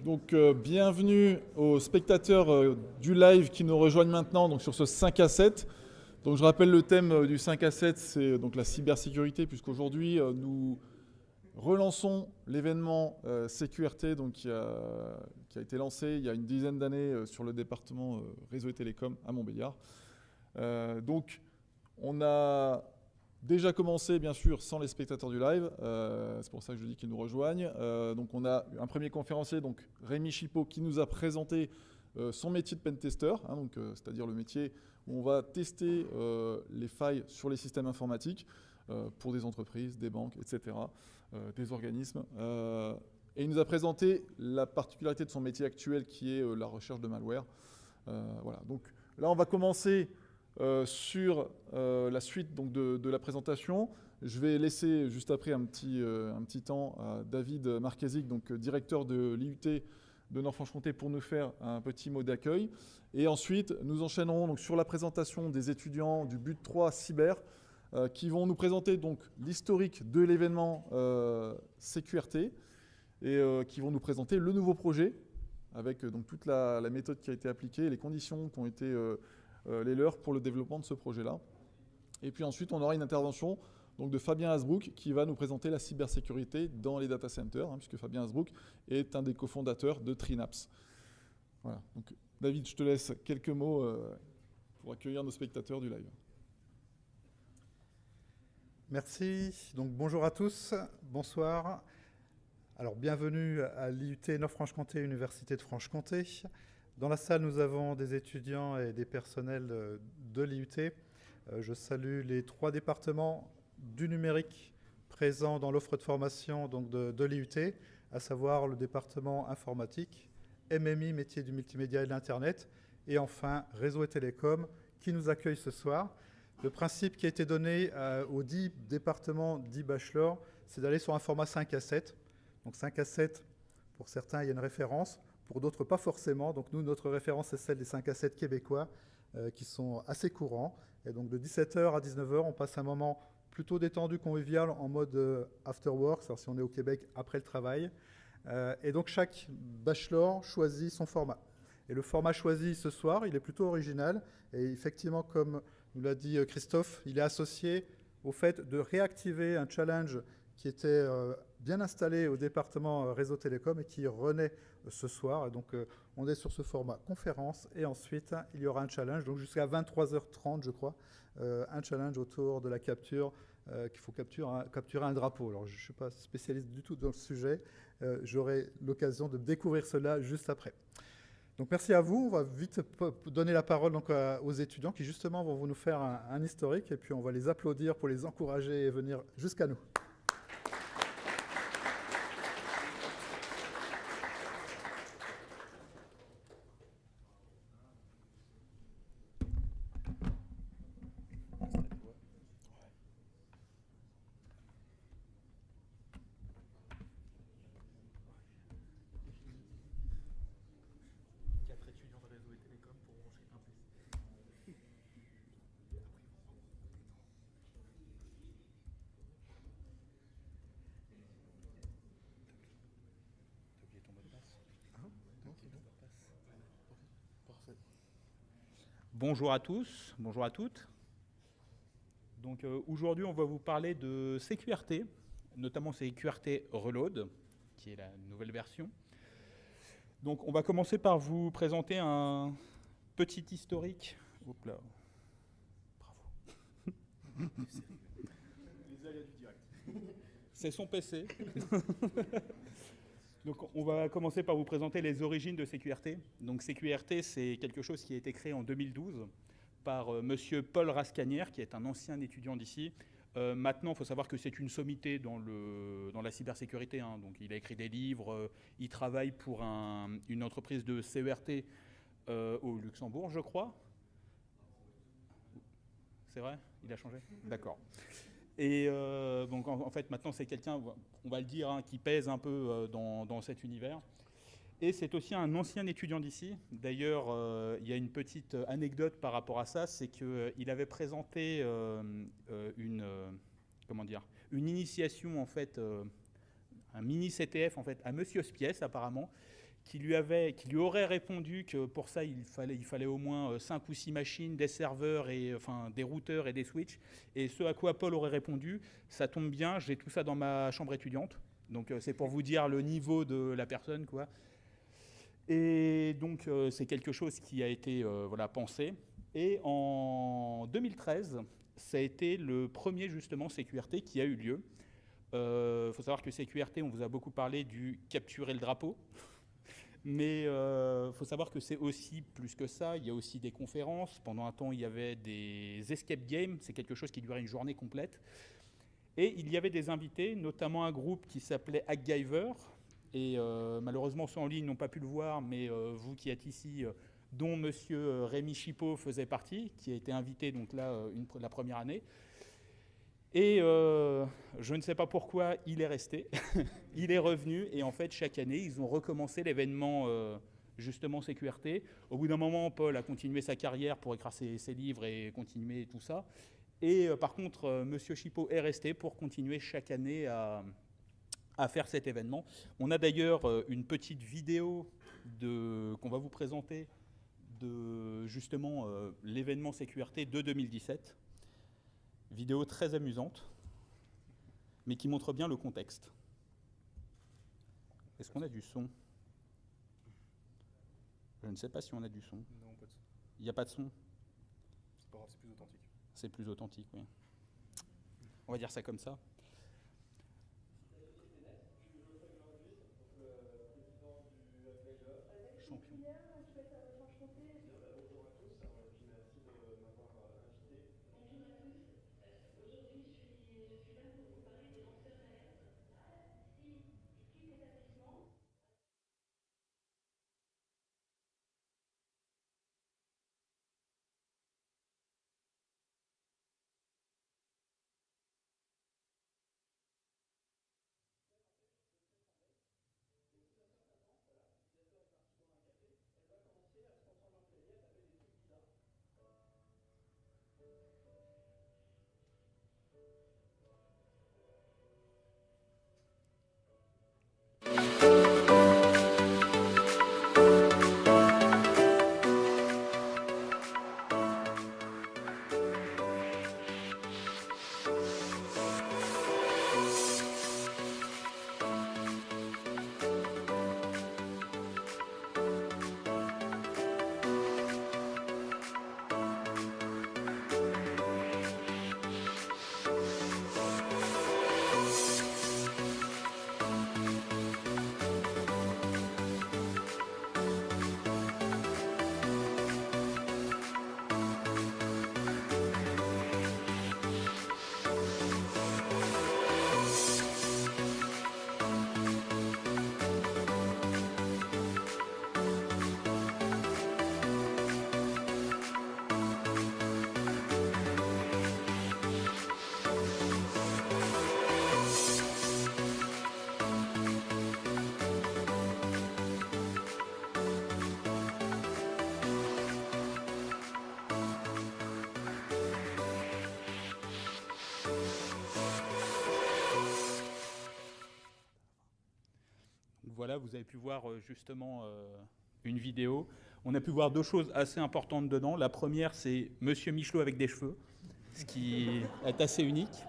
Donc, bienvenue aux spectateurs du live qui nous rejoignent maintenant donc, sur ce 5 à 7. Donc, je rappelle le thème du 5 à 7, c'est donc la cybersécurité, puisqu'aujourd'hui, nous relançons l'événement CQRT donc, qui a été lancé il y a une dizaine d'années sur le département réseau et télécom à Montbéliard. Donc, on a déjà commencé, bien sûr, sans les spectateurs du live. C'est pour ça que je dis qu'ils nous rejoignent. Donc, on a un premier conférencier, donc Rémi Chipot, qui nous a présenté son métier de pentester, c'est-à-dire le métier où on va tester les failles sur les systèmes informatiques pour des entreprises, des banques, etc., des organismes. Et il nous a présenté la particularité de son métier actuel, qui est la recherche de malware. Voilà. Donc là, on va commencer sur la suite donc, de la présentation. Je vais laisser juste après un petit temps à David Marquesic, donc directeur de l'IUT de Nord-Franche-Comté, pour nous faire un petit mot d'accueil. Et ensuite, nous enchaînerons donc, sur la présentation des étudiants du BUT 3 Cyber, qui vont nous présenter donc l'historique de l'événement CQRT et qui vont nous présenter le nouveau projet avec donc, toute la méthode qui a été appliquée, les conditions qui ont été les leurs pour le développement de ce projet-là. Et puis ensuite, on aura une intervention donc, de Fabien Hasbrook qui va nous présenter la cybersécurité dans les data centers, puisque Fabien Hasbrook est un des cofondateurs de Trinaps. Voilà. Donc, David, je te laisse quelques mots pour accueillir nos spectateurs du live. Merci. Donc, bonjour à tous. Bonsoir. Alors, bienvenue à l'IUT Nord-Franche-Comté, Université de Franche-Comté. Dans la salle, nous avons des étudiants et des personnels de l'IUT. Je salue les 3 départements du numérique présents dans l'offre de formation donc de l'IUT, à savoir le département informatique, MMI, métier du multimédia et de l'Internet, et enfin réseau et télécom, qui nous accueille ce soir. Le principe qui a été donné aux 10 départements, 10 bachelors, c'est d'aller sur un format 5 à 7. Donc 5 à 7, pour certains, il y a une référence. Pour d'autres, pas forcément. Donc nous, notre référence est celle des 5 à 7 québécois qui sont assez courants. Et donc de 17h à 19h, on passe un moment plutôt détendu, convivial, en mode after work, c'est-à-dire si on est au Québec après le travail. Et donc chaque bachelor choisit son format. Et le format choisi ce soir, il est plutôt original. Et effectivement, comme nous l'a dit Christophe, il est associé au fait de réactiver un challenge qui était bien installé au département réseau télécom et qui renaît ce soir. Et donc, on est sur ce format conférence et ensuite, il y aura un challenge, donc jusqu'à 23h30, je crois, un challenge autour de la capture, qu'il faut capturer un drapeau. Alors, je ne suis pas spécialiste du tout dans le sujet. J'aurai l'occasion de découvrir cela juste après. Donc, merci à vous. On va vite donner la parole donc, aux étudiants qui, justement, vont nous faire un historique et puis on va les applaudir pour les encourager et venir jusqu'à nous. Bonjour à tous, bonjour à toutes. Donc aujourd'hui, on va vous parler de CQRT, notamment CQRT Reload, qui est la nouvelle version. Donc on va commencer par vous présenter un petit historique. Hop là. Bravo. C'est son PC. Donc on va commencer par vous présenter les origines de CQRT. Donc CQRT, c'est quelque chose qui a été créé en 2012 par monsieur Paul Rascanière, qui est un ancien étudiant d'ici. Maintenant, il faut savoir que c'est une sommité dans la cybersécurité. Donc il a écrit des livres, il travaille pour une entreprise de CERT au Luxembourg, je crois. C'est vrai? Il a changé? D'accord. Et donc en fait maintenant c'est quelqu'un, on va le dire, qui pèse un peu dans cet univers. Et c'est aussi un ancien étudiant d'ici. D'ailleurs, il y a une petite anecdote par rapport à ça, c'est qu'il avait présenté une initiation en fait, un mini CTF en fait à Monsieur Spiès apparemment, qui lui aurait répondu que pour ça, il fallait au moins 5 ou 6 machines, des serveurs, des routeurs et des switches. Et ce à quoi Paul aurait répondu, ça tombe bien, j'ai tout ça dans ma chambre étudiante. Donc c'est pour vous dire le niveau de la personne, quoi. Et donc c'est quelque chose qui a été pensé. Et en 2013, ça a été le premier justement CQRT qui a eu lieu. Il faut savoir que CQRT, on vous a beaucoup parlé du capturer le drapeau. Mais il faut savoir que c'est aussi plus que ça. Il y a aussi des conférences. Pendant un temps, il y avait des escape games. C'est quelque chose qui durait une journée complète. Et il y avait des invités, notamment un groupe qui s'appelait Hackgiver. Et malheureusement, ceux en ligne n'ont pas pu le voir, mais vous qui êtes ici, dont monsieur Rémi Chipot faisait partie, qui a été invité donc là la première année. Et je ne sais pas pourquoi il est resté, il est revenu, et en fait chaque année ils ont recommencé l'événement justement CQRT. Au bout d'un moment, Paul a continué sa carrière pour écrire ses livres et continuer tout ça. Et par contre, monsieur Chipot est resté pour continuer chaque année à faire cet événement. On a d'ailleurs une petite vidéo qu'on va vous présenter de justement l'événement CQRT de 2017. Vidéo très amusante, mais qui montre bien le contexte. Est-ce qu'on a du son? Je ne sais pas si on a du son. Non, pas de son. Il n'y a pas de son? C'est pas grave, c'est plus authentique. C'est plus authentique, oui. On va dire ça comme ça. Champion. Voilà, vous avez pu voir justement une vidéo. On a pu voir deux choses assez importantes dedans. La première, c'est Monsieur Michelot avec des cheveux, ce qui est assez unique.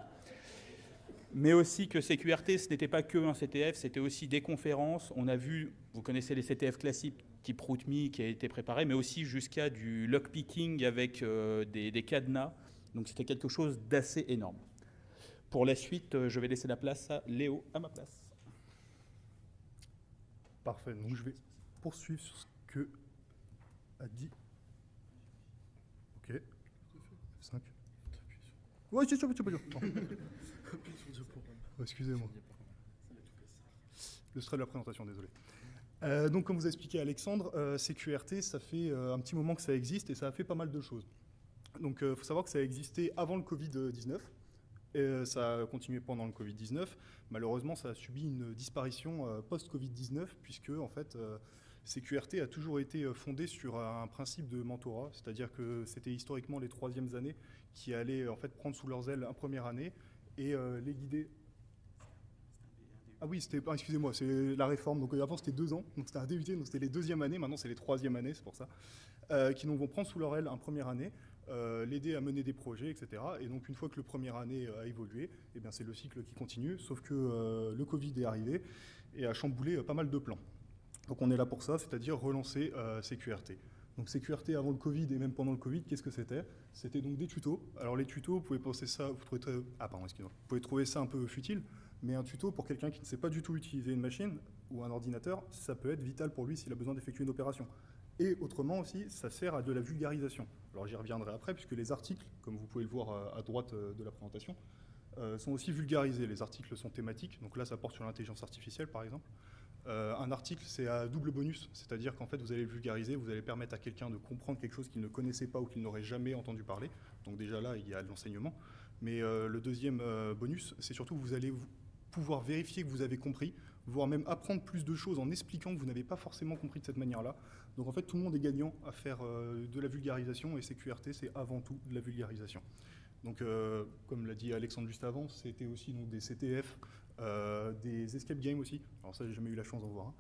Mais aussi que CQRT, ce n'était pas que un CTF, c'était aussi des conférences. On a vu, vous connaissez les CTF classiques type RootMe qui a été préparé, mais aussi jusqu'à du lockpicking avec des cadenas. Donc c'était quelque chose d'assez énorme. Pour la suite, je vais laisser la place à Léo à ma place. Parfait, donc je vais poursuivre sur ce que a dit. Ok. F5. Ouais, c'est sûr. Excusez-moi. Le stress de la présentation, désolé. Donc, comme vous a expliqué Alexandre, CQRT, ça fait un petit moment que ça existe et ça a fait pas mal de choses. Donc, il faut savoir que ça a existé avant le Covid-19. Et ça a continué pendant le Covid-19. Malheureusement, ça a subi une disparition post-Covid-19, puisque en fait, CQRT a toujours été fondé sur un principe de mentorat, c'est-à-dire que c'était historiquement les troisièmes années qui allaient en fait prendre sous leurs ailes une première année et les guider. Ah oui, excusez-moi, c'est la réforme. Donc avant c'était 2 ans, donc c'était un DUT, donc c'était les 2e années, maintenant c'est les 3e années, c'est pour ça, qui nous vont prendre sous leur aile en première année, l'aider à mener des projets, etc. Et donc une fois que le première année a évolué, eh bien c'est le cycle qui continue, sauf que le Covid est arrivé et a chamboulé pas mal de plans. Donc on est là pour ça, c'est-à-dire relancer CQRT. Donc CQRT avant le Covid et même pendant le Covid, qu'est-ce que c'était? C'était donc des tutos. Alors les tutos, vous pouvez penser ça, vous pouvez trouver ça un peu futile, mais un tuto pour quelqu'un qui ne sait pas du tout utiliser une machine ou un ordinateur, ça peut être vital pour lui s'il a besoin d'effectuer une opération. Et autrement aussi, ça sert à de la vulgarisation. Alors j'y reviendrai après, puisque les articles, comme vous pouvez le voir à droite de la présentation, sont aussi vulgarisés. Les articles sont thématiques, donc là ça porte sur l'intelligence artificielle par exemple. Un article, c'est à double bonus, c'est-à-dire qu'en fait, vous allez le vulgariser, vous allez permettre à quelqu'un de comprendre quelque chose qu'il ne connaissait pas ou qu'il n'aurait jamais entendu parler. Donc déjà là, il y a de l'enseignement. Mais le deuxième bonus, c'est surtout que vous allez pouvoir vérifier que vous avez compris, voire même apprendre plus de choses en expliquant que vous n'avez pas forcément compris de cette manière-là. Donc en fait, tout le monde est gagnant à faire de la vulgarisation, et CQRT, c'est avant tout de la vulgarisation. Donc comme l'a dit Alexandre juste avant, c'était aussi donc, des CTF, des escape games aussi. Alors ça, j'ai jamais eu la chance d'en voir.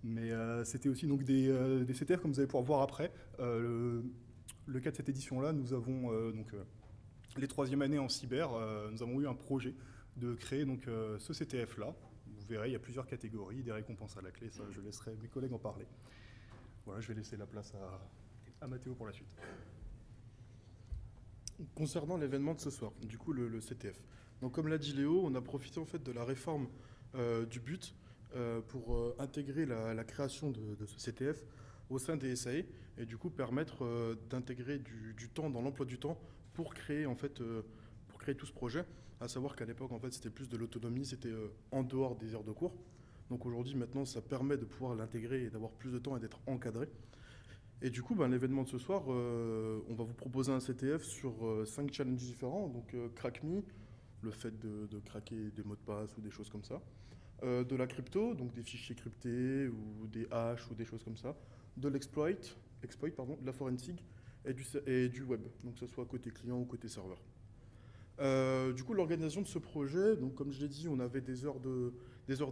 Mais c'était aussi donc des CTF, comme vous allez pouvoir voir après. Le cas de cette édition-là, nous avons les 3e années en cyber, nous avons eu un projet de créer donc, ce CTF-là. Vous verrez, il y a plusieurs catégories, des récompenses à la clé, ça je laisserai mes collègues en parler. Voilà, je vais laisser la place à Mathéo pour la suite. Concernant l'événement de ce soir, du coup le CTF. Donc comme l'a dit Léo, on a profité en fait de la réforme du but pour intégrer la création de ce CTF au sein des SAE et du coup permettre d'intégrer du temps dans l'emploi du temps pour créer en fait pour créer tout ce projet. À savoir qu'à l'époque en fait c'était plus de l'autonomie, c'était en dehors des heures de cours. Donc aujourd'hui maintenant ça permet de pouvoir l'intégrer et d'avoir plus de temps et d'être encadré. Et du coup, l'événement de ce soir, on va vous proposer un CTF sur 5 challenges différents. Donc, Crack Me, le fait de craquer des mots de passe ou des choses comme ça. De la crypto, donc des fichiers cryptés ou des hashes ou des choses comme ça. De l'exploit, de la forensic et du web, donc que ce soit côté client ou côté serveur. Du coup, l'organisation de ce projet, donc comme je l'ai dit, on avait des heures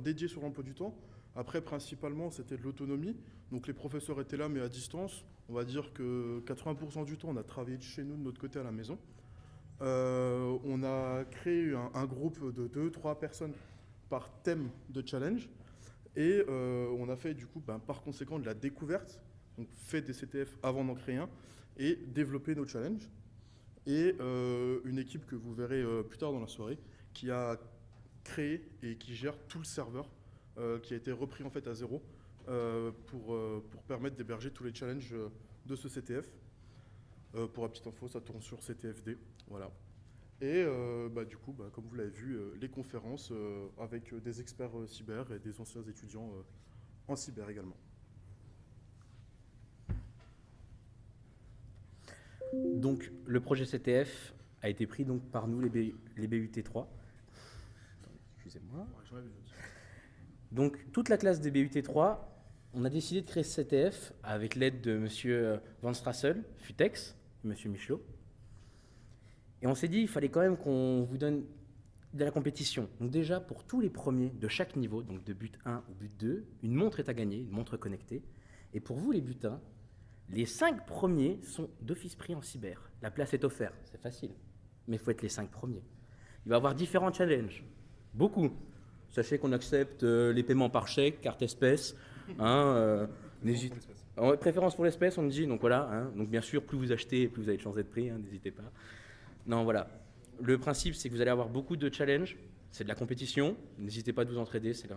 dédiées sur l'emploi du temps. Après, principalement, c'était de l'autonomie. Donc les professeurs étaient là, mais à distance. On va dire que 80% du temps, on a travaillé de chez nous, de notre côté, à la maison. On a créé un groupe de 2-3 personnes par thème de challenge. Et on a fait, du coup, par conséquent, de la découverte. Donc fait des CTF avant d'en créer un. Et développer nos challenges. Et une équipe que vous verrez plus tard dans la soirée, qui a créé et qui gère tout le serveur, qui a été repris en fait à zéro pour permettre d'héberger tous les challenges de ce CTF. Pour la petite info, ça tourne sur CTFD, voilà. Et du coup, comme vous l'avez vu, les conférences avec des experts cyber et des anciens étudiants en cyber également. Donc le projet CTF a été pris donc, par nous, les BUT3. Excusez-moi. Donc, toute la classe des BUT3, on a décidé de créer ce CTF avec l'aide de M. Van Strassel, Futex, M. Michelot. Et on s'est dit, il fallait quand même qu'on vous donne de la compétition. Donc déjà, pour tous les premiers de chaque niveau, donc de but 1 ou but 2, une montre est à gagner, une montre connectée. Et pour vous, les buts 1, les 5 premiers sont d'office pris en cyber. La place est offerte, c'est facile. Mais il faut être les 5 premiers. Il va y avoir différents challenges, beaucoup. Sachez qu'on accepte les paiements par chèque, carte espèce. Préférence pour l'espèce, on dit. Donc voilà. Donc bien sûr, plus vous achetez, plus vous avez de chance d'être pris. N'hésitez pas. Non, voilà. Le principe, c'est que vous allez avoir beaucoup de challenges. C'est de la compétition. N'hésitez pas à vous entraider. C'est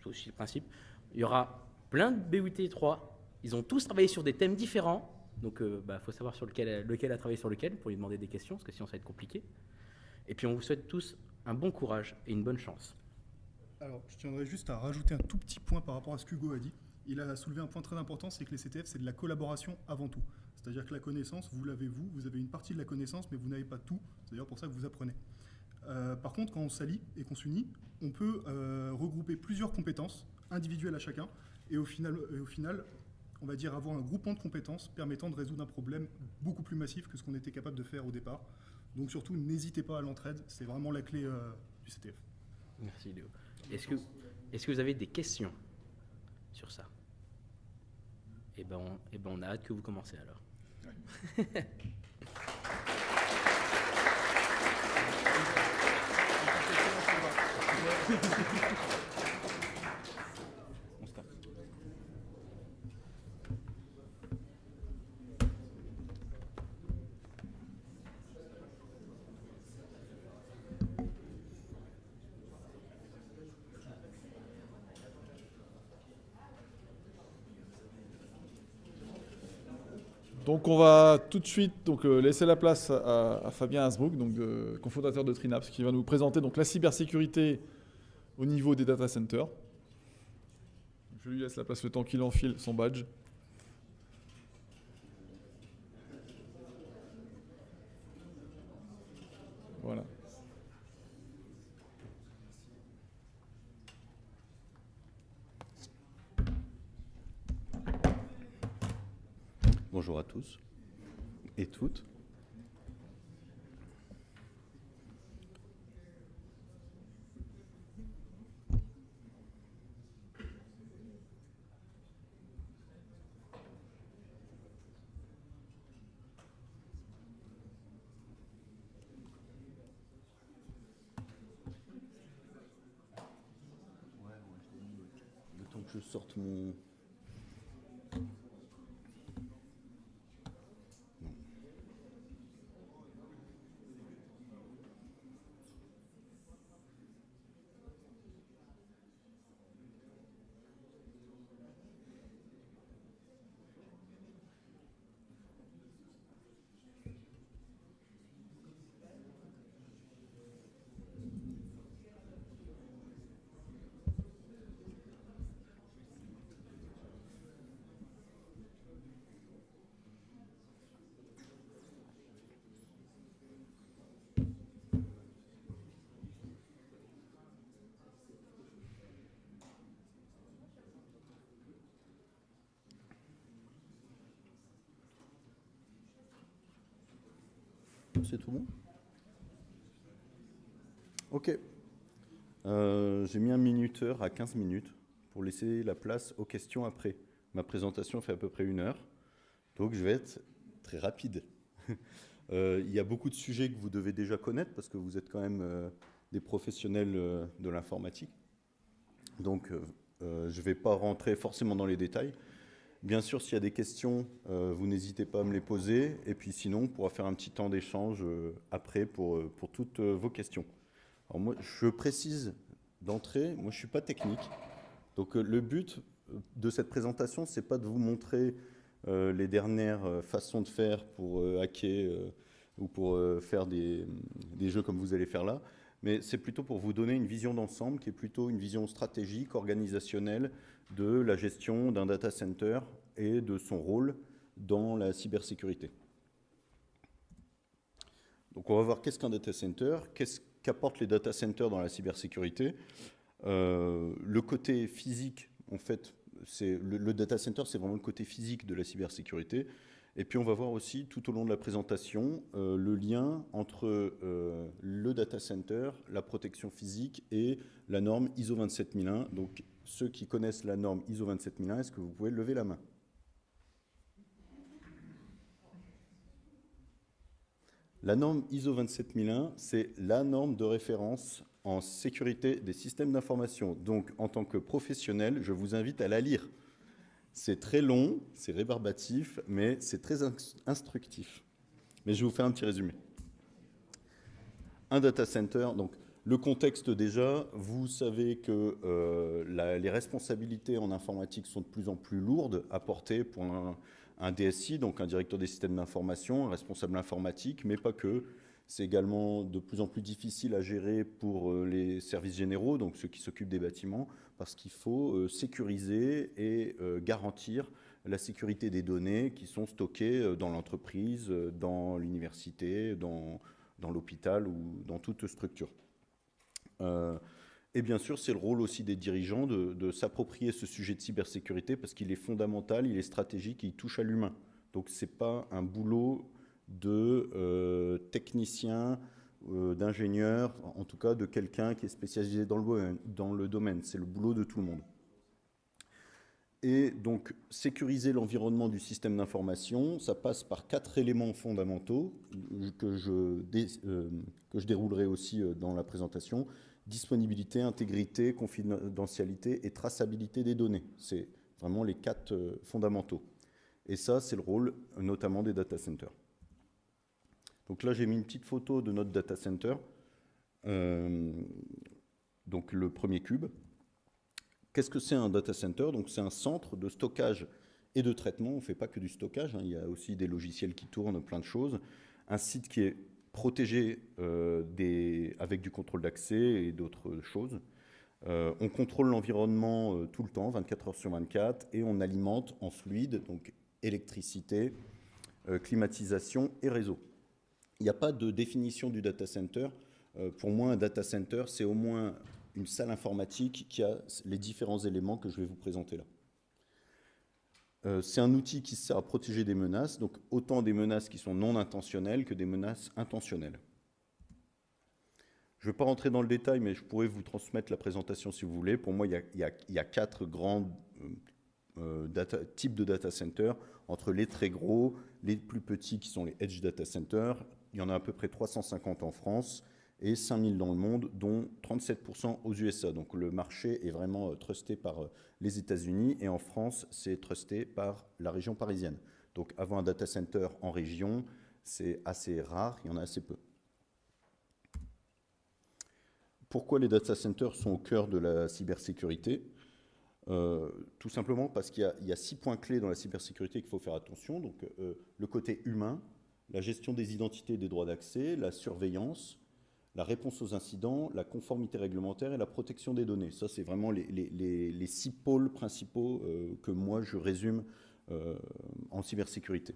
aussi le principe. Il y aura plein de BUT 3. Ils ont tous travaillé sur des thèmes différents. Donc, faut savoir sur lequel a travaillé sur lequel pour lui demander des questions, parce que sinon, ça va être compliqué. Et puis, on vous souhaite tous un bon courage et une bonne chance. Alors, je tiendrais juste à rajouter un tout petit point par rapport à ce qu'Hugo a dit. Il a soulevé un point très important, c'est que les CTF, c'est de la collaboration avant tout. C'est-à-dire que la connaissance, vous l'avez vous avez une partie de la connaissance, mais vous n'avez pas tout. C'est d'ailleurs pour ça que vous apprenez. Par contre, quand on s'allie et qu'on s'unit, on peut regrouper plusieurs compétences individuelles à chacun, et au final, on va dire avoir un groupement de compétences permettant de résoudre un problème beaucoup plus massif que ce qu'on était capable de faire au départ. Donc surtout, n'hésitez pas à l'entraide, c'est vraiment la clé du CTF. Merci Léo. Est-ce que vous avez des questions sur ça? Eh ben, on a hâte que vous commencez alors. Ouais. On se tape. Donc on va tout de suite laisser la place à Fabien Hasbrook, donc cofondateur de Trinaps, qui va nous présenter donc la cybersécurité au niveau des data centers. Je lui laisse la place le temps qu'il enfile son badge. Voilà. Bonjour à tous et toutes. Le temps que je sorte mon... C'est tout bon? Ok. J'ai mis un minuteur à 15 minutes pour laisser la place aux questions après. Ma présentation fait à peu près 1 heure, donc je vais être très rapide. Il y a beaucoup de sujets que vous devez déjà connaître parce que vous êtes quand même des professionnels de l'informatique. Donc je ne vais pas rentrer forcément dans les détails. Bien sûr, s'il y a des questions, vous n'hésitez pas à me les poser. Et puis sinon, on pourra faire un petit temps d'échange après pour toutes vos questions. Alors moi, je précise d'entrée, moi je ne suis pas technique. Donc le but de cette présentation, ce n'est pas de vous montrer les dernières façons de faire pour hacker ou pour faire des jeux comme vous allez faire là. Mais c'est plutôt pour vous donner une vision d'ensemble qui est plutôt une vision stratégique, organisationnelle de la gestion d'un data center et de son rôle dans la cybersécurité. Donc on va voir qu'est-ce qu'un data center, qu'est-ce qu'apportent les data centers dans la cybersécurité. Le côté physique, en fait, le data center, c'est vraiment le côté physique de la cybersécurité. Et puis on va voir aussi tout au long de la présentation le lien entre le data center, la protection physique et la norme ISO 27001. Donc ceux qui connaissent la norme ISO 27001, est-ce que vous pouvez lever la main? La norme ISO 27001, c'est la norme de référence en sécurité des systèmes d'information. Donc en tant que professionnel, je vous invite à la lire. C'est très long, c'est rébarbatif, mais c'est très instructif. Mais je vais vous faire un petit résumé. Un data center, donc le contexte déjà, vous savez que les responsabilités en informatique sont de plus en plus lourdes à porter pour un DSI, donc un directeur des systèmes d'information, un responsable informatique, mais pas que. C'est également de plus en plus difficile à gérer pour les services généraux, donc ceux qui s'occupent des bâtiments, parce qu'il faut sécuriser et garantir la sécurité des données qui sont stockées dans l'entreprise, dans l'université, dans l'hôpital ou dans toute structure. Et bien sûr, c'est le rôle aussi des dirigeants de s'approprier ce sujet de cybersécurité parce qu'il est fondamental, il est stratégique et il touche à l'humain. Donc ce n'est pas un boulot de technicien d'ingénieur, en tout cas de quelqu'un qui est spécialisé dans le domaine. C'est le boulot de tout le monde. Et donc, sécuriser l'environnement du système d'information, ça passe par 4 éléments fondamentaux que je déroulerai aussi dans la présentation. Disponibilité, intégrité, confidentialité et traçabilité des données. C'est vraiment les 4 fondamentaux. Et ça, c'est le rôle notamment des data centers. Donc là, j'ai mis une petite photo de notre data center. Donc le premier cube. Qu'est-ce que c'est un data center? Donc c'est un centre de stockage et de traitement. On ne fait pas que du stockage, hein. Il y a aussi des logiciels qui tournent, plein de choses. Un site qui est protégé avec du contrôle d'accès et d'autres choses. On contrôle l'environnement tout le temps, 24 heures sur 24, et on alimente en fluide, donc électricité, climatisation et réseau. Il n'y a pas de définition du data center. Pour moi, un data center, c'est au moins une salle informatique qui a les différents éléments que je vais vous présenter là. C'est un outil qui sert à protéger des menaces, donc autant des menaces qui sont non intentionnelles que des menaces intentionnelles. Je ne vais pas rentrer dans le détail, mais je pourrais vous transmettre la présentation si vous voulez. Pour moi, il y a 4 grands types de data centers, entre les très gros, les plus petits qui sont les edge data centers. Il y en a à peu près 350 en France et 5000 dans le monde, dont 37% aux USA. Donc le marché est vraiment trusté par les États-Unis, et en France, c'est trusté par la région parisienne. Donc avoir un data center en région, c'est assez rare, il y en a assez peu. Pourquoi les data centers sont au cœur de la cybersécurité? Tout simplement parce qu'il y a 6 points clés dans la cybersécurité qu'il faut faire attention. Donc le côté humain, la gestion des identités et des droits d'accès, la surveillance, la réponse aux incidents, la conformité réglementaire et la protection des données. Ça, c'est vraiment les 6 pôles principaux que moi, je résume en cybersécurité.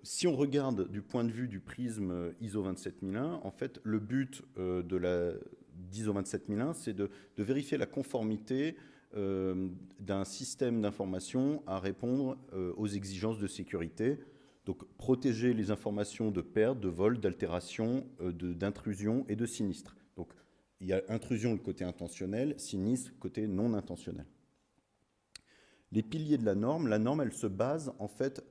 Si on regarde du point de vue du prisme ISO 27001, en fait, le but d'ISO 27001, c'est de vérifier la conformité d'un système d'information à répondre aux exigences de sécurité. Donc, protéger les informations de perte, de vol, d'altération, d'intrusion et de sinistre. Donc, il y a intrusion, le côté intentionnel, sinistre, le côté non intentionnel. Les piliers de la norme, elle se base, en fait,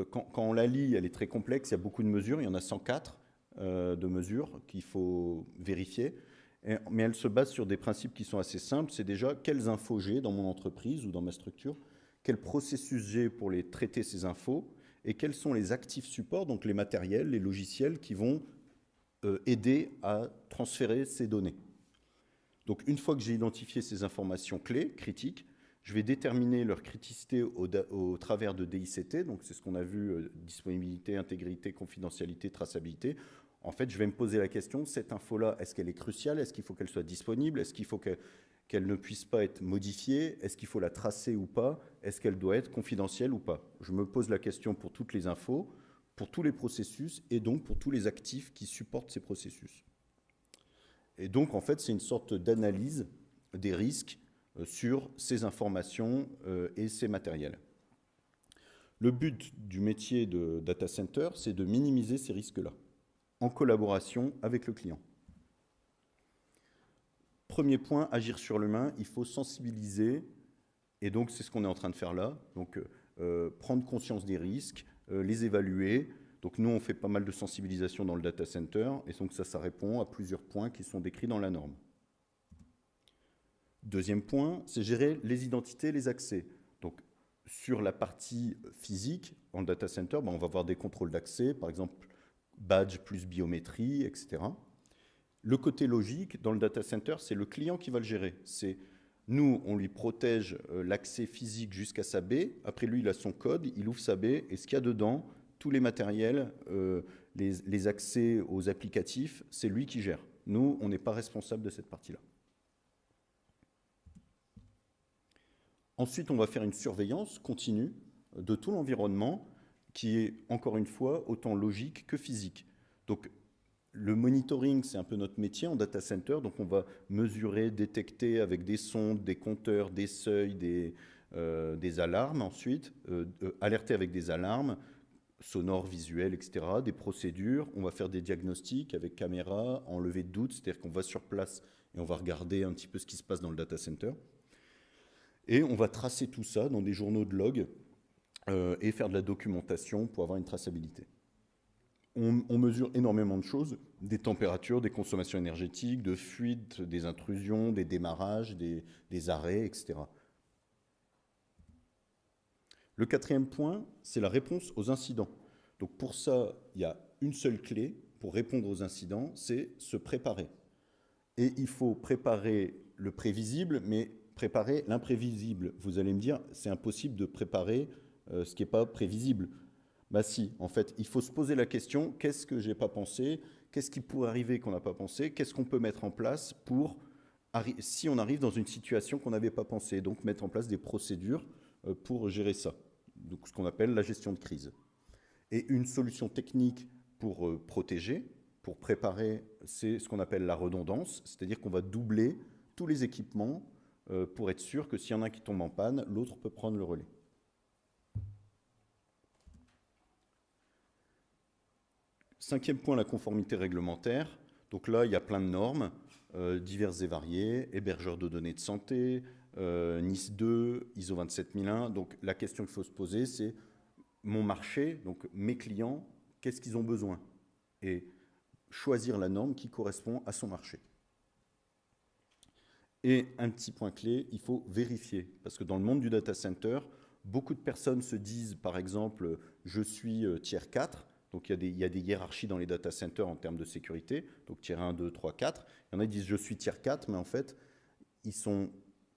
quand on la lit, elle est très complexe, il y a beaucoup de mesures, il y en a 104 de mesures qu'il faut vérifier, mais elle se base sur des principes qui sont assez simples. C'est déjà quelles infos j'ai dans mon entreprise ou dans ma structure, quel processus j'ai pour les traiter ces infos, et quels sont les actifs supports, donc les matériels, les logiciels qui vont aider à transférer ces données. Donc une fois que j'ai identifié ces informations clés, critiques, je vais déterminer leur criticité au travers de DICT, donc c'est ce qu'on a vu, disponibilité, intégrité, confidentialité, traçabilité. En fait, je vais me poser la question, cette info-là, est-ce qu'elle est cruciale? Est-ce qu'il faut qu'elle soit disponible? Est-ce qu'il faut qu'elle ne puisse pas être modifiée? Est-ce qu'il faut la tracer ou pas? Est-ce qu'elle doit être confidentielle ou pas? Je me pose la question pour toutes les infos, pour tous les processus, et donc pour tous les actifs qui supportent ces processus. Et donc, en fait, c'est une sorte d'analyse des risques sur ces informations et ces matériels. Le but du métier de data center, c'est de minimiser ces risques-là, en collaboration avec le client. Premier point, agir sur l'humain, il faut sensibiliser, et donc c'est ce qu'on est en train de faire là, donc prendre conscience des risques, les évaluer. Donc nous, on fait pas mal de sensibilisation dans le data center, et donc ça répond à plusieurs points qui sont décrits dans la norme. Deuxième point, c'est gérer les identités et les accès. Donc sur la partie physique, dans le data center, on va avoir des contrôles d'accès, par exemple badge plus biométrie, etc. Le côté logique, dans le data center, c'est le client qui va le gérer. C'est nous, on lui protège l'accès physique jusqu'à sa baie. Après, lui, il a son code, il ouvre sa baie, et ce qu'il y a dedans, tous les matériels, les accès aux applicatifs, c'est lui qui gère. Nous, on n'est pas responsable de cette partie-là. Ensuite, on va faire une surveillance continue de tout l'environnement qui est, encore une fois, autant logique que physique. Donc, le monitoring, c'est un peu notre métier en data center. Donc, on va mesurer, détecter avec des sondes, des compteurs, des seuils, des alarmes ensuite, alerter avec des alarmes, sonores, visuels, etc., des procédures. On va faire des diagnostics avec caméra, enlever de doute, c'est-à-dire qu'on va sur place et on va regarder un petit peu ce qui se passe dans le data center. Et on va tracer tout ça dans des journaux de log et faire de la documentation pour avoir une traçabilité. On mesure énormément de choses, des températures, des consommations énergétiques, de fuites, des intrusions, des démarrages, des arrêts, etc. Le quatrième point, c'est la réponse aux incidents. Donc pour ça, il y a une seule clé pour répondre aux incidents, c'est se préparer. Et il faut préparer le prévisible, mais préparer l'imprévisible. Vous allez me dire, c'est impossible de préparer ce qui n'est pas prévisible. Bah si, en fait, il faut se poser la question, qu'est-ce que j'ai pas pensé? Qu'est-ce qui pourrait arriver qu'on n'a pas pensé? Qu'est-ce qu'on peut mettre en place pour, si on arrive dans une situation qu'on n'avait pas pensé? Donc mettre en place des procédures pour gérer ça. Donc ce qu'on appelle la gestion de crise. Et une solution technique pour protéger, pour préparer, c'est ce qu'on appelle la redondance, c'est-à-dire qu'on va doubler tous les équipements pour être sûr que s'il y en a un qui tombe en panne, l'autre peut prendre le relais. Cinquième point, la conformité réglementaire. Donc là, il y a plein de normes, diverses et variées, hébergeurs de données de santé, NIS 2, ISO 27001. Donc la question qu'il faut se poser, c'est mon marché, donc mes clients, qu'est-ce qu'ils ont besoin? Et choisir la norme qui correspond à son marché. Et un petit point clé, il faut vérifier. Parce que dans le monde du data center, beaucoup de personnes se disent, par exemple, je suis tier 4. Donc il y a des hiérarchies dans les data centers en termes de sécurité. Donc tier 1, 2, 3, 4. Il y en a qui disent, je suis tier 4, mais en fait, ils sont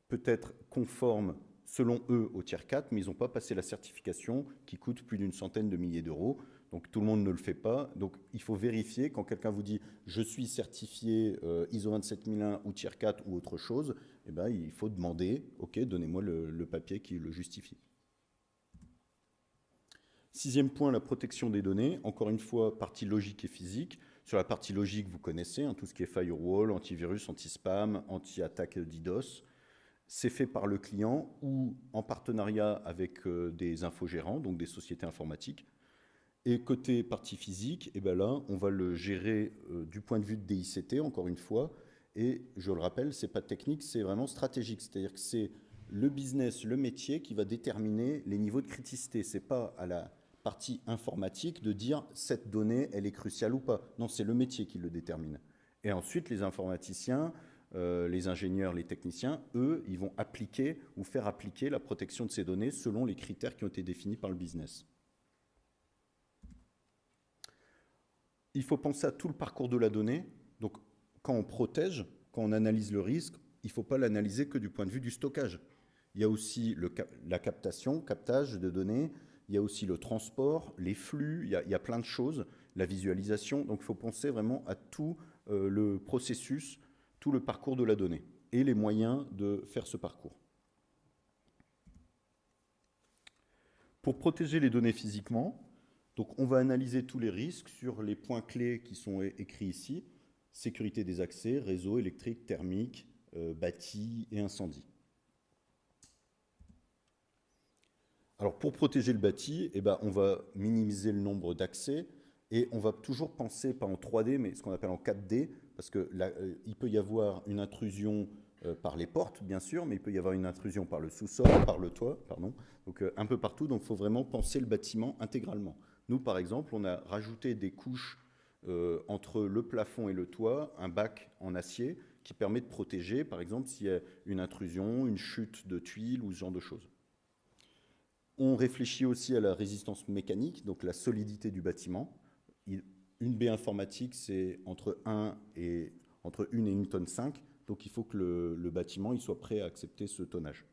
peut-être conformes selon eux au tier 4, mais ils n'ont pas passé la certification qui coûte plus d'une centaine de milliers d'euros. Donc tout le monde ne le fait pas. Donc il faut vérifier quand quelqu'un vous dit je suis certifié ISO 27001 ou tier 4 ou autre chose, eh ben, il faut demander, ok, donnez-moi le papier qui le justifie. Sixième point, la protection des données. Encore une fois, partie logique et physique. Sur la partie logique, vous connaissez tout ce qui est firewall, antivirus, anti-spam, anti-attaque DDoS. C'est fait par le client ou en partenariat avec des infogérants, donc des sociétés informatiques. Et côté partie physique, eh ben là, on va le gérer du point de vue de DICT, encore une fois. Et je le rappelle, ce n'est pas technique, c'est vraiment stratégique. C'est-à-dire que c'est le business, le métier qui va déterminer les niveaux de criticité. Ce n'est pas à la partie informatique de dire cette donnée, elle est cruciale ou pas. Non, c'est le métier qui le détermine. Et ensuite, les informaticiens, les ingénieurs, les techniciens, eux, ils vont appliquer ou faire appliquer la protection de ces données selon les critères qui ont été définis par le business. Il faut penser à tout le parcours de la donnée. Donc, quand on protège, quand on analyse le risque, il ne faut pas l'analyser que du point de vue du stockage. Il y a aussi la captation, captage de données. Il y a aussi le transport, les flux. Il y a plein de choses, la visualisation. Donc, il faut penser vraiment à tout le processus, tout le parcours de la donnée et les moyens de faire ce parcours. Pour protéger les données physiquement, donc on va analyser tous les risques sur les points clés qui sont écrits ici. Sécurité des accès, réseau électrique, thermique, bâti et incendie. Alors pour protéger le bâti, eh ben, on va minimiser le nombre d'accès et on va toujours penser, pas en 3D, mais ce qu'on appelle en 4D, parce qu'il peut y avoir une intrusion par les portes, bien sûr, mais il peut y avoir une intrusion par le sous-sol, par le toit, pardon, donc un peu partout, donc il faut vraiment penser le bâtiment intégralement. Nous, par exemple, on a rajouté des couches entre le plafond et le toit, un bac en acier qui permet de protéger, par exemple, s'il y a une intrusion, une chute de tuiles ou ce genre de choses. On réfléchit aussi à la résistance mécanique, donc la solidité du bâtiment. Une baie informatique, c'est entre 1 et 1 tonne 5, donc il faut que le bâtiment il soit prêt à accepter ce tonnage.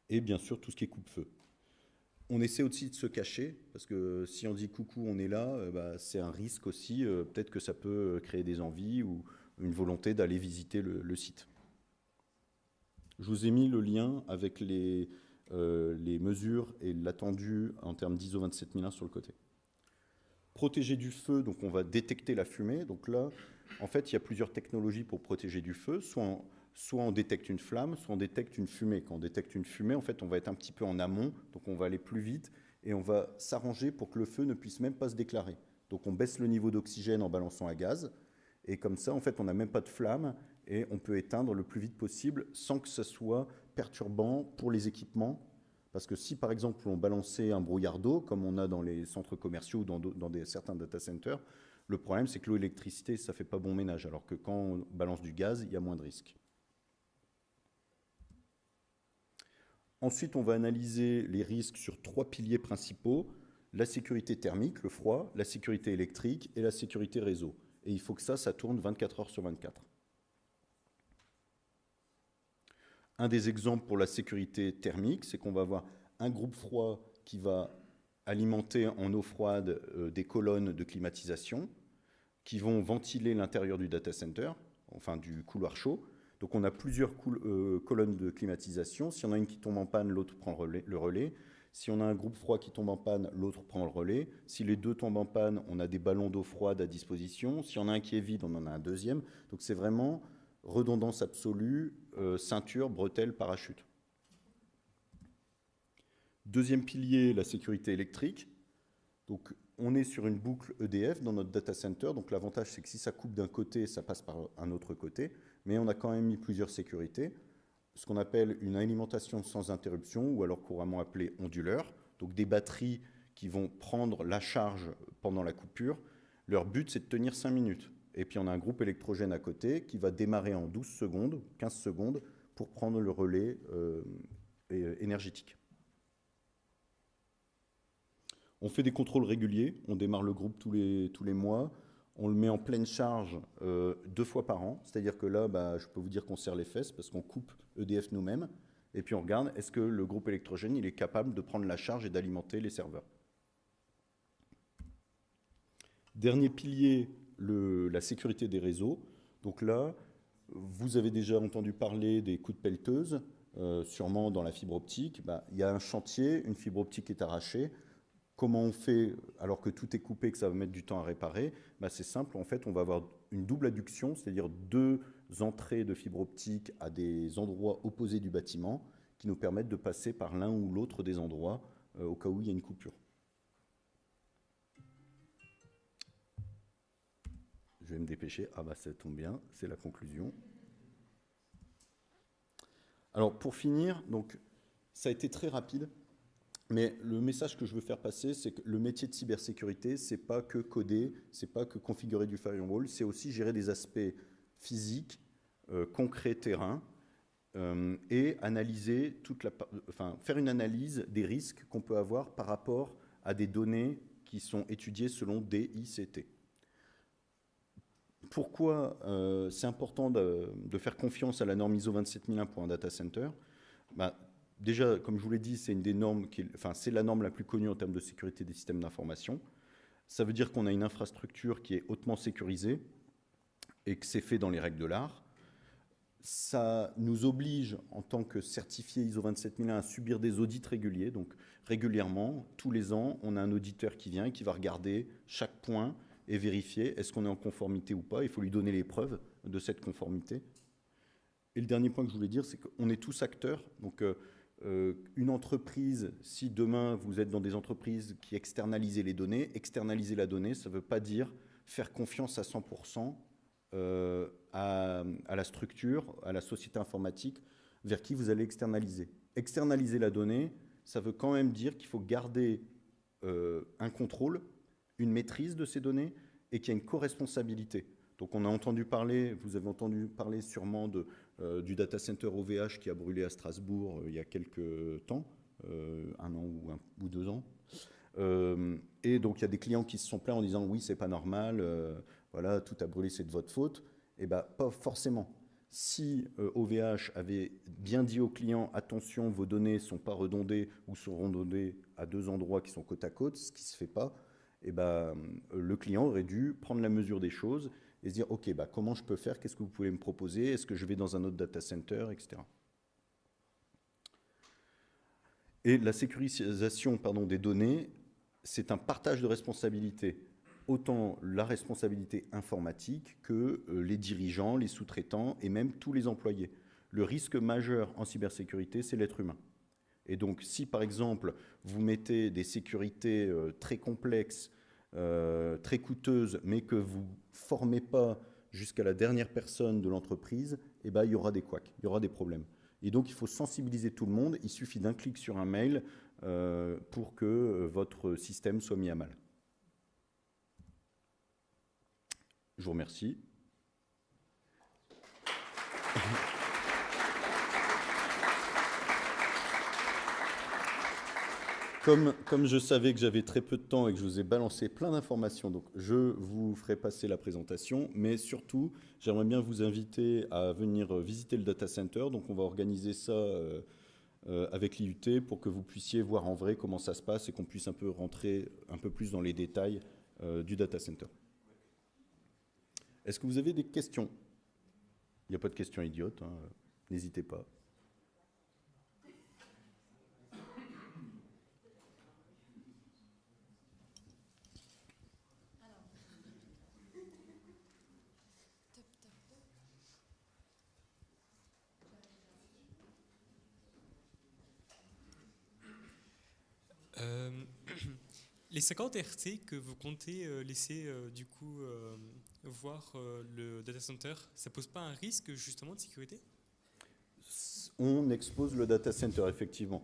Et bien sûr, tout ce qui est coupe-feu. On essaie aussi de se cacher, parce que si on dit coucou, on est là, bah, c'est un risque aussi. Peut-être que ça peut créer des envies ou une volonté d'aller visiter le site. Je vous ai mis le lien avec les mesures et l'attendu en termes d'ISO 27001 sur le côté. Protéger du feu, donc on va détecter la fumée. Donc là, en fait, il y a plusieurs technologies pour protéger du feu. Soit on détecte une flamme, soit on détecte une fumée. Quand on détecte une fumée, en fait, on va être un petit peu en amont, donc on va aller plus vite et on va s'arranger pour que le feu ne puisse même pas se déclarer. Donc on baisse le niveau d'oxygène en balançant un gaz, et comme ça, en fait, on n'a même pas de flamme, et on peut éteindre le plus vite possible sans que ce soit perturbant pour les équipements. Parce que si, par exemple, on balançait un brouillard d'eau, comme on a dans les centres commerciaux ou dans certains data centers, le problème, c'est que l'eau et l'électricité, ça ne fait pas bon ménage, alors que quand on balance du gaz, il y a moins de risques. Ensuite, on va analyser les risques sur 3 piliers principaux: la sécurité thermique, le froid, la sécurité électrique et la sécurité réseau. Et il faut que ça tourne 24 heures sur 24. Un des exemples pour la sécurité thermique, c'est qu'on va avoir un groupe froid qui va alimenter en eau froide des colonnes de climatisation qui vont ventiler l'intérieur du data center, enfin du couloir chaud. Donc on a plusieurs colonnes de climatisation. Si on a une qui tombe en panne, l'autre prend le relais. Si on a un groupe froid qui tombe en panne, l'autre prend le relais. Si les deux tombent en panne, on a des ballons d'eau froide à disposition. Si on a un qui est vide, on en a un deuxième. Donc c'est vraiment redondance absolue, ceinture, bretelle, parachute. Deuxième pilier, la sécurité électrique. Donc on est sur une boucle EDF dans notre data center. Donc l'avantage, c'est que si ça coupe d'un côté, ça passe par un autre côté. Mais on a quand même mis plusieurs sécurités. Ce qu'on appelle une alimentation sans interruption, ou alors couramment appelée onduleur. Donc des batteries qui vont prendre la charge pendant la coupure. Leur but, c'est de tenir 5 minutes. Et puis on a un groupe électrogène à côté qui va démarrer en 12 secondes, 15 secondes, pour prendre le relais énergétique. On fait des contrôles réguliers. On démarre le groupe tous les mois. On le met en pleine charge 2 fois par an. C'est-à-dire que là, je peux vous dire qu'on serre les fesses parce qu'on coupe EDF nous-mêmes. Et puis on regarde, est-ce que le groupe électrogène il est capable de prendre la charge et d'alimenter les serveurs. Dernier pilier, la sécurité des réseaux. Donc là, vous avez déjà entendu parler des coups de pelleteuse, sûrement dans la fibre optique. Il y a un chantier, une fibre optique est arrachée. Comment on fait alors que tout est coupé, que ça va mettre du temps à réparer? C'est simple, en fait, on va avoir une double adduction, c'est-à-dire 2 entrées de fibre optique à des endroits opposés du bâtiment qui nous permettent de passer par l'un ou l'autre des endroits au cas où il y a une coupure. Je vais me dépêcher. Ça tombe bien, c'est la conclusion. Alors, pour finir, donc, ça a été très rapide. Mais le message que je veux faire passer, c'est que le métier de cybersécurité, c'est pas que coder, c'est pas que configurer du firewall, c'est aussi gérer des aspects physiques, concrets, terrain, et analyser faire une analyse des risques qu'on peut avoir par rapport à des données qui sont étudiées selon DICT. Pourquoi c'est important de faire confiance à la norme ISO 27001 pour un data center? Déjà, comme je vous l'ai dit, c'est une des normes c'est la norme la plus connue en termes de sécurité des systèmes d'information. Ça veut dire qu'on a une infrastructure qui est hautement sécurisée et que c'est fait dans les règles de l'art. Ça nous oblige, en tant que certifié ISO 27001, à subir des audits réguliers. Donc, régulièrement, tous les ans, on a un auditeur qui vient et qui va regarder chaque point et vérifier est-ce qu'on est en conformité ou pas. Il faut lui donner les preuves de cette conformité. Et le dernier point que je voulais dire, c'est qu'on est tous acteurs. Donc, une entreprise, si demain vous êtes dans des entreprises qui externalisent les données, externaliser la donnée, ça ne veut pas dire faire confiance à 100% à la structure, à la société informatique vers qui vous allez externaliser. Externaliser la donnée, ça veut quand même dire qu'il faut garder un contrôle, une maîtrise de ces données et qu'il y a une co-responsabilité. Donc on a entendu parler, vous avez entendu parler sûrement du data center OVH qui a brûlé à Strasbourg il y a quelques temps, 1 an ou 2 ans. Et donc il y a des clients qui se sont plaints en disant oui, c'est pas normal, voilà, tout a brûlé, c'est de votre faute. Eh bien, pas forcément. Si OVH avait bien dit aux clients attention, vos données ne sont pas redondées ou sont redondées à 2 endroits qui sont côte à côte, ce qui ne se fait pas, eh ben, le client aurait dû prendre la mesure des choses et se dire ok, comment je peux faire, qu'est-ce que vous pouvez me proposer, est-ce que je vais dans un autre data center, etc. Et la sécurisation des données, c'est un partage de responsabilités. Autant la responsabilité informatique que les dirigeants, les sous-traitants et même tous les employés. Le risque majeur en cybersécurité, c'est l'être humain. Et donc, si par exemple, vous mettez des sécurités très complexes, très coûteuses, mais que vous ne formez pas jusqu'à la dernière personne de l'entreprise, eh ben, il y aura des couacs, il y aura des problèmes. Et donc, il faut sensibiliser tout le monde. Il suffit d'un clic sur un mail pour que votre système soit mis à mal. Je vous remercie. Comme je savais que j'avais très peu de temps et que je vous ai balancé plein d'informations, donc je vous ferai passer la présentation, mais surtout, j'aimerais bien vous inviter à venir visiter le data center. Donc on va organiser ça avec l'IUT pour que vous puissiez voir en vrai comment ça se passe et qu'on puisse un peu rentrer un peu plus dans les détails du data center. Est-ce que vous avez des questions? Il n'y a pas de questions idiotes, hein, n'hésitez pas. Les 50 RT que vous comptez laisser du coup voir le data center, ça pose pas un risque justement de sécurité? On expose le data center, effectivement.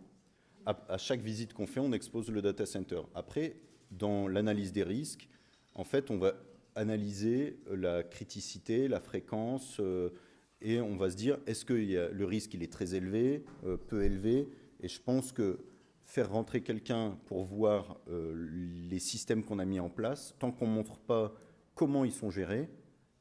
À chaque visite qu'on fait, on expose le data center. Après, dans l'analyse des risques, en fait, on va analyser la criticité, la fréquence, et on va se dire, est-ce que le risque il est très élevé, peu élevé? Et je pense que faire rentrer quelqu'un pour voir les systèmes qu'on a mis en place, tant qu'on ne montre pas comment ils sont gérés,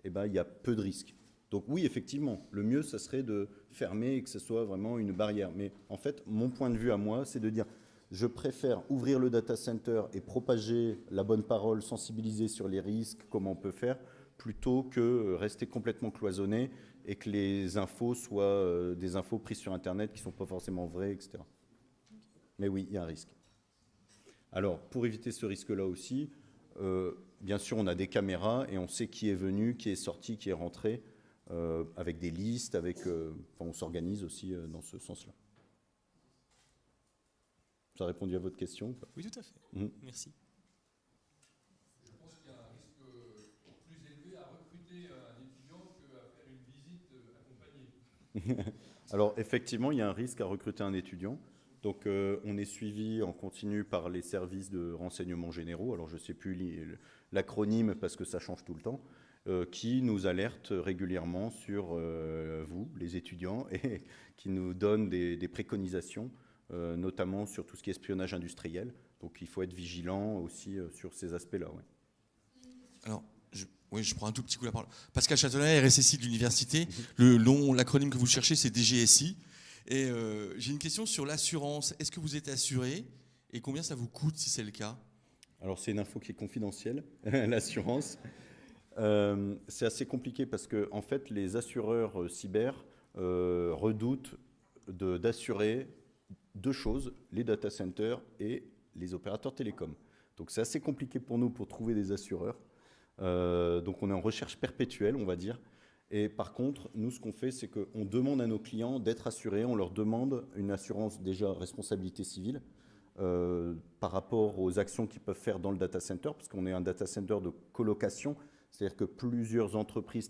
eh ben, il y a peu de risques. Donc oui, effectivement, le mieux, ça serait de fermer et que ce soit vraiment une barrière. Mais en fait, mon point de vue à moi, c'est de dire, je préfère ouvrir le data center et propager la bonne parole, sensibiliser sur les risques, comment on peut faire, plutôt que rester complètement cloisonné et que les infos soient des infos prises sur Internet qui ne sont pas forcément vraies, etc. Mais oui, il y a un risque. Alors, pour éviter ce risque-là aussi, bien sûr, on a des caméras et on sait qui est venu, qui est sorti, qui est rentré, avec des listes, on s'organise aussi dans ce sens-là. Ça a répondu à votre question ou pas? Oui, tout à fait. Merci. Je pense qu'il y a un risque plus élevé à recruter un étudiant qu'à faire une visite accompagnée. Alors, effectivement, il y a un risque à recruter un étudiant. Donc, on est suivi en continu par les services de renseignement généraux. Alors, je ne sais plus l'acronyme parce que ça change tout le temps, qui nous alertent régulièrement sur vous, les étudiants, et qui nous donnent des préconisations, notamment sur tout ce qui est espionnage industriel. Donc, il faut être vigilant aussi sur ces aspects-là. Ouais. Alors, je prends un tout petit coup la parole. Pascal Châtelain, RSSI de l'université. L'acronyme que vous cherchez, c'est DGSI. Et j'ai une question sur l'assurance. Est-ce que vous êtes assuré et combien ça vous coûte si c'est le cas? Alors, c'est une info qui est confidentielle, l'assurance. C'est assez compliqué parce que, en fait, les assureurs cyber redoutent d'assurer deux choses, les data centers et les opérateurs télécoms. Donc, c'est assez compliqué pour nous pour trouver des assureurs. Donc, on est en recherche perpétuelle, on va dire. Et par contre, nous, ce qu'on fait, c'est qu'on demande à nos clients d'être assurés. On leur demande une assurance déjà responsabilité civile par rapport aux actions qu'ils peuvent faire dans le data center, parce qu'on est un data center de colocation, c'est-à-dire que plusieurs entreprises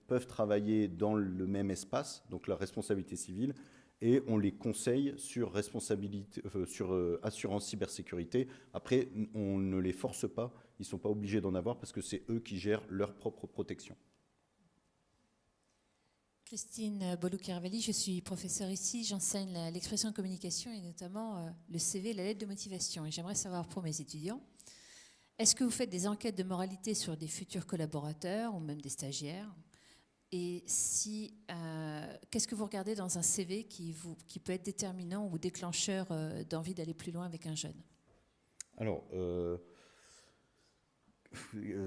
peuvent travailler dans le même espace, donc la responsabilité civile, et on les conseille sur assurance cybersécurité. Après, on ne les force pas, ils ne sont pas obligés d'en avoir parce que c'est eux qui gèrent leur propre protection. Christine Bolou-Carvalli, je suis professeure ici, j'enseigne l'expression de communication et notamment le CV, la lettre de motivation. Et j'aimerais savoir pour mes étudiants, est-ce que vous faites des enquêtes de moralité sur des futurs collaborateurs ou même des stagiaires? Et si, qu'est-ce que vous regardez dans un CV qui peut être déterminant ou déclencheur d'envie d'aller plus loin avec un jeune? Alors,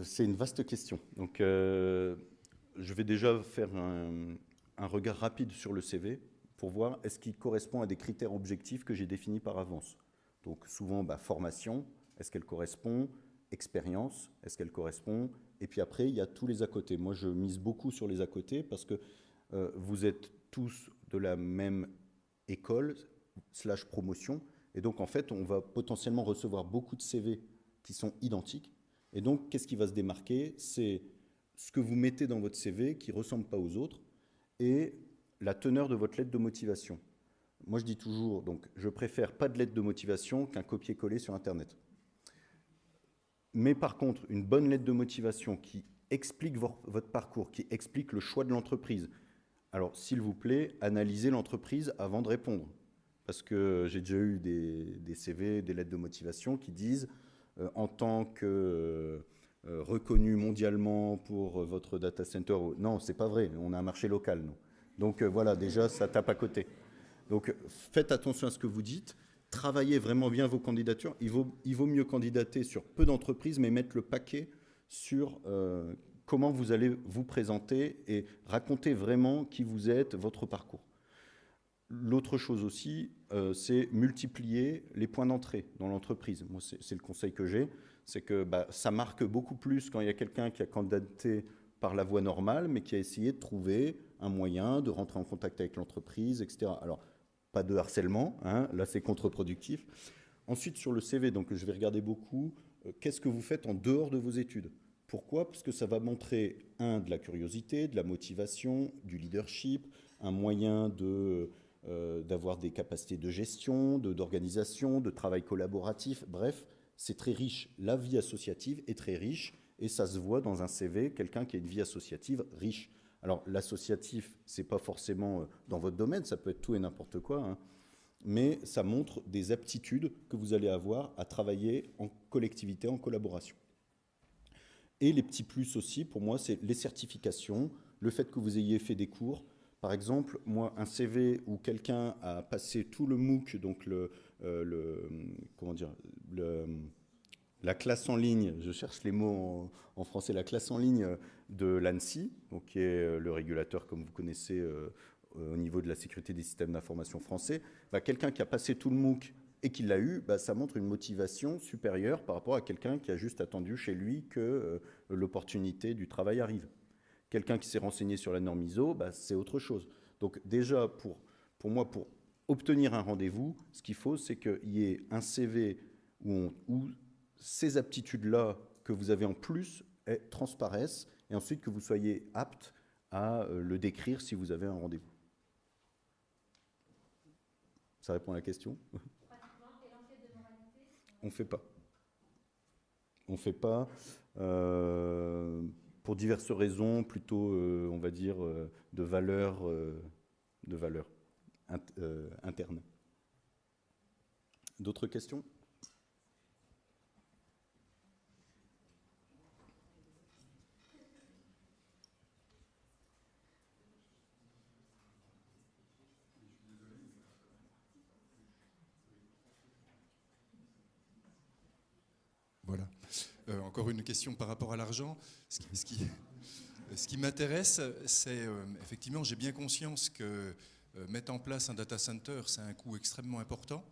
c'est une vaste question. Donc, je vais déjà faire un regard rapide sur le CV pour voir est-ce qu'il correspond à des critères objectifs que j'ai définis par avance. Donc souvent, formation, est-ce qu'elle correspond? Expérience, est-ce qu'elle correspond? Et puis après, il y a tous les à côté. Moi, je mise beaucoup sur les à côté parce que vous êtes tous de la même école, promotion. Et donc, en fait, on va potentiellement recevoir beaucoup de CV qui sont identiques. Et donc, qu'est-ce qui va se démarquer? C'est ce que vous mettez dans votre CV qui ne ressemble pas aux autres et la teneur de votre lettre de motivation. Moi, je dis toujours, donc, je préfère pas de lettre de motivation qu'un copier-coller sur Internet. Mais par contre, une bonne lettre de motivation qui explique votre parcours, qui explique le choix de l'entreprise. Alors, s'il vous plaît, analysez l'entreprise avant de répondre. Parce que j'ai déjà eu des CV, des lettres de motivation qui disent en tant que reconnu mondialement pour votre data center. Non, c'est pas vrai, on a un marché local, nous. Donc voilà, déjà, ça tape à côté. Donc faites attention à ce que vous dites, travaillez vraiment bien vos candidatures. Il vaut mieux candidater sur peu d'entreprises, mais mettre le paquet sur comment vous allez vous présenter et raconter vraiment qui vous êtes, votre parcours. L'autre chose aussi, c'est multiplier les points d'entrée dans l'entreprise. Moi, c'est le conseil que j'ai, c'est que ça marque beaucoup plus quand il y a quelqu'un qui a candidaté par la voie normale, mais qui a essayé de trouver un moyen de rentrer en contact avec l'entreprise, etc. Alors, pas de harcèlement, hein, là c'est contre-productif. Ensuite, sur le CV, donc je vais regarder beaucoup, qu'est-ce que vous faites en dehors de vos études? Pourquoi? Parce que ça va montrer, de la curiosité, de la motivation, du leadership, un moyen d'avoir des capacités de gestion, d'organisation, de travail collaboratif. Bref, c'est très riche. La vie associative est très riche et ça se voit dans un CV, quelqu'un qui a une vie associative riche. Alors, l'associatif, ce n'est pas forcément dans votre domaine, ça peut être tout et n'importe quoi, hein, mais ça montre des aptitudes que vous allez avoir à travailler en collectivité, en collaboration. Et les petits plus aussi, pour moi, c'est les certifications, le fait que vous ayez fait des cours. Par exemple, moi, un CV où quelqu'un a passé tout le MOOC, donc la classe en ligne, je cherche les mots en français, la classe en ligne de l'ANSSI, donc qui est le régulateur, comme vous connaissez, au niveau de la sécurité des systèmes d'information français. Quelqu'un qui a passé tout le MOOC et qui l'a eu, ça montre une motivation supérieure par rapport à quelqu'un qui a juste attendu chez lui que l'opportunité du travail arrive. Quelqu'un qui s'est renseigné sur la norme ISO, c'est autre chose. Donc déjà, pour moi, pour obtenir un rendez-vous, ce qu'il faut, c'est qu'il y ait un CV où ces aptitudes-là que vous avez en plus transparaissent et ensuite que vous soyez apte à le décrire si vous avez un rendez-vous. Ça répond à la question? On ne fait pas. On ne fait pas. Pour diverses raisons, plutôt, on va dire, de valeur interne. D'autres questions? Voilà. Encore une question par rapport à l'argent. Ce qui m'intéresse, c'est effectivement, j'ai bien conscience que mettre en place un data center, c'est un coût extrêmement important.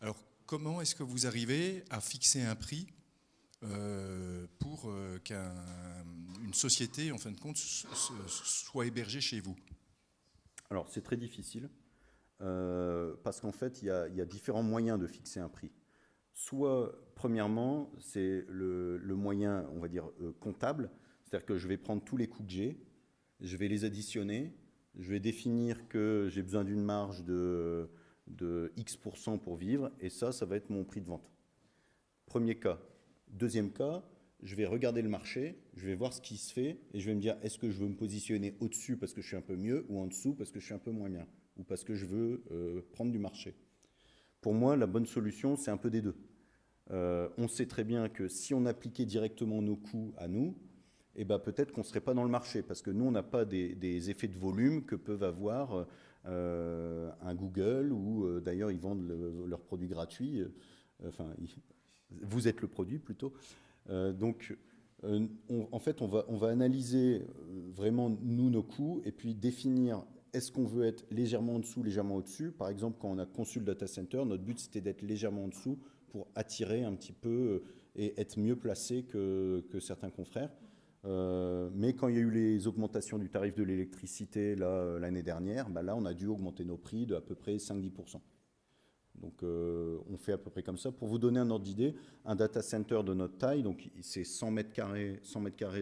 Alors, comment est-ce que vous arrivez à fixer un prix pour qu'une société, en fin de compte, soit hébergée chez vous? Alors, c'est très difficile, parce qu'en fait, il y a différents moyens de fixer un prix. Soit, premièrement, c'est le moyen, on va dire, comptable, c'est-à-dire que je vais prendre tous les coûts que j'ai, je vais les additionner, je vais définir que j'ai besoin d'une marge de X% pour vivre, et ça va être mon prix de vente. Premier cas. Deuxième cas, je vais regarder le marché, je vais voir ce qui se fait, et je vais me dire, est-ce que je veux me positionner au-dessus parce que je suis un peu mieux, ou en dessous parce que je suis un peu moins bien, ou parce que je veux prendre du marché. Pour moi, la bonne solution, c'est un peu des deux. On sait très bien que si on appliquait directement nos coûts à nous, peut-être qu'on ne serait pas dans le marché, parce que nous, on n'a pas des effets de volume que peuvent avoir un Google, ou d'ailleurs, ils vendent leurs produits gratuits. Vous êtes le produit, plutôt. En fait, on va analyser vraiment, nous, nos coûts, et puis définir, est-ce qu'on veut être légèrement en dessous, légèrement au-dessus? Par exemple, quand on a conçu le data center, notre but, c'était d'être légèrement en dessous pour attirer un petit peu et être mieux placé que certains confrères. Mais quand il y a eu les augmentations du tarif de l'électricité l'année dernière, là, on a dû augmenter nos prix de à peu près 5-10%. Donc on fait à peu près comme ça. Pour vous donner un ordre d'idée, un data center de notre taille, donc c'est 100 mètres carrés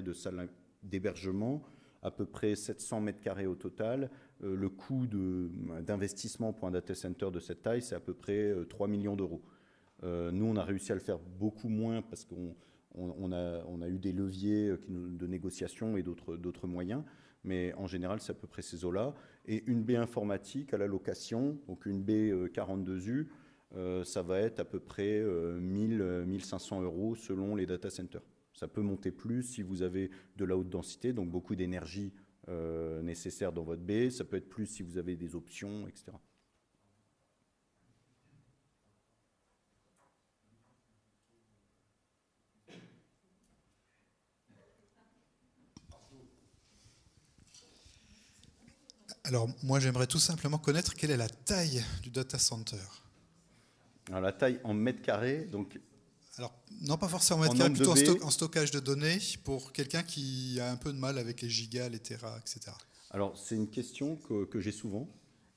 de salle d'hébergement, à peu près 700 mètres carrés au total. Le coût d'investissement pour un data center de cette taille, c'est à peu près 3 millions d'euros. Nous, on a réussi à le faire beaucoup moins parce qu'on a eu des leviers de négociation et d'autres moyens. Mais en général, c'est à peu près ces eaux-là. Et une baie informatique à la location, donc une baie 42U, ça va être à peu près 1500 euros selon les data centers. Ça peut monter plus si vous avez de la haute densité, donc beaucoup d'énergie nécessaire dans votre baie. Ça peut être plus si vous avez des options, etc. Alors, moi, j'aimerais tout simplement connaître quelle est la taille du data center. Alors, la taille en mètres carrés, donc... Alors, non pas forcément en mètres carrés, plutôt en stockage de données, pour quelqu'un qui a un peu de mal avec les gigas, les téras, etc. Alors, c'est une question que j'ai souvent,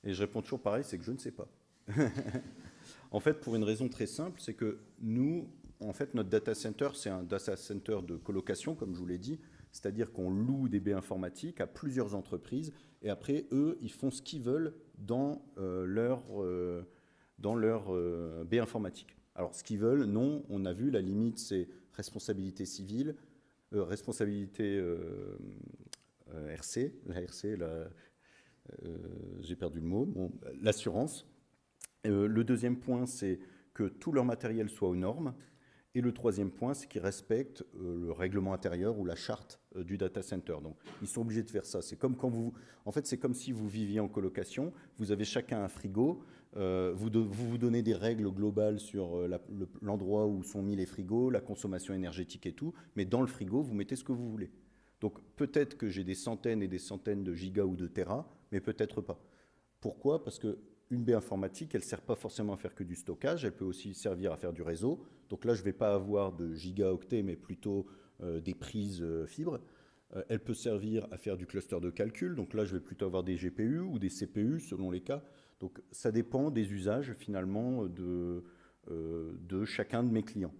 et je réponds toujours pareil, c'est que je ne sais pas. En fait, pour une raison très simple, c'est que nous, en fait, notre data center, c'est un data center de colocation, comme je vous l'ai dit, c'est-à-dire qu'on loue des baies informatiques à plusieurs entreprises, et après, eux, ils font ce qu'ils veulent dans leur baie informatique. Alors, ce qu'ils veulent, non, on a vu, la limite, c'est responsabilité civile, responsabilité RC, la RC, j'ai perdu le mot, bon, l'assurance. Le deuxième point, c'est que tout leur matériel soit aux normes. Et le troisième point, c'est qu'ils respectent le règlement intérieur ou la charte du data center. Donc, ils sont obligés de faire ça. C'est comme quand en fait, c'est comme si vous viviez en colocation. Vous avez chacun un frigo. Vous donnez des règles globales sur l'endroit où sont mis les frigos, la consommation énergétique et tout. Mais dans le frigo, vous mettez ce que vous voulez. Donc, peut-être que j'ai des centaines et des centaines de gigas ou de téras, mais peut-être pas. Pourquoi ? Parce que une baie informatique, elle ne sert pas forcément à faire que du stockage, elle peut aussi servir à faire du réseau. Donc là, je ne vais pas avoir de gigaoctets, mais plutôt des prises fibres. Elle peut servir à faire du cluster de calcul. Donc là, je vais plutôt avoir des GPU ou des CPU, selon les cas. Donc ça dépend des usages, finalement, de chacun de mes clients.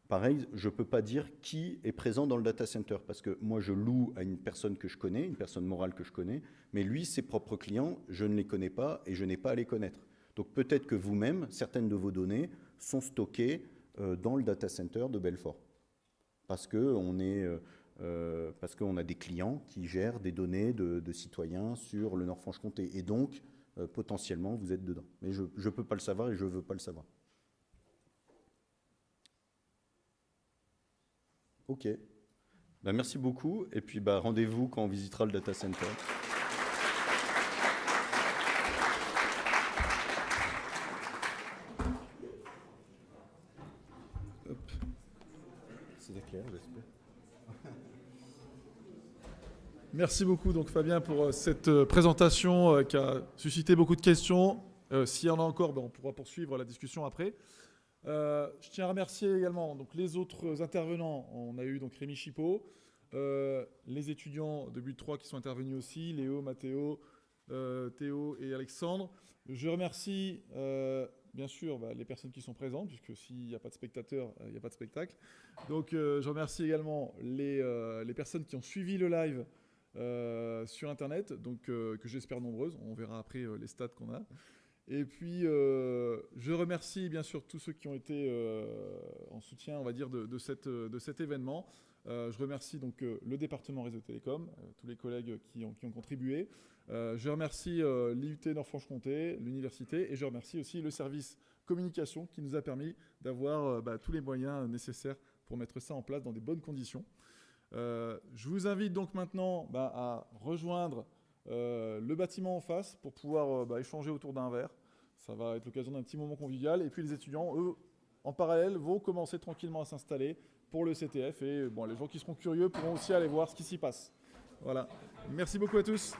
Pareil, je ne peux pas dire qui est présent dans le data center, parce que moi, je loue à une personne que je connais, une personne morale que je connais, mais lui, ses propres clients, je ne les connais pas et je n'ai pas à les connaître. Donc peut-être que vous-même, certaines de vos données sont stockées dans le data center de Belfort, parce qu'on a des clients qui gèrent des données de citoyens sur le Nord-Franche-Comté, et donc, potentiellement, vous êtes dedans. Mais je ne peux pas le savoir et je ne veux pas le savoir. Ok. Ben, merci beaucoup. Et puis rendez-vous quand on visitera le data center. Hop. C'est clair, j'espère. Merci beaucoup donc Fabien pour cette présentation qui a suscité beaucoup de questions. S'il y en a encore, on pourra poursuivre la discussion après. Je tiens à remercier également donc, les autres intervenants. On a eu donc Rémi Chipot, les étudiants de But 3 qui sont intervenus aussi, Léo, Mathéo, Théo et Alexandre. Je remercie bien sûr les personnes qui sont présentes, puisque s'il n'y a pas de spectateurs, il n'y a pas de spectacle. Donc je remercie également les personnes qui ont suivi le live sur Internet, donc, que j'espère nombreuses. On verra après les stats qu'on a. Et puis, je remercie bien sûr tous ceux qui ont été en soutien, on va dire, de cet événement. Je remercie donc le département Réseau Télécom, tous les collègues qui ont contribué. Je remercie l'IUT Nord-Franche-Comté, l'université, et je remercie aussi le service communication qui nous a permis d'avoir tous les moyens nécessaires pour mettre ça en place dans des bonnes conditions. Je vous invite donc maintenant à rejoindre le bâtiment en face pour pouvoir échanger autour d'un verre. Ça va être l'occasion d'un petit moment convivial. Et puis les étudiants, eux, en parallèle, vont commencer tranquillement à s'installer pour le CTF. Et les gens qui seront curieux pourront aussi aller voir ce qui s'y passe. Voilà. Merci beaucoup à tous.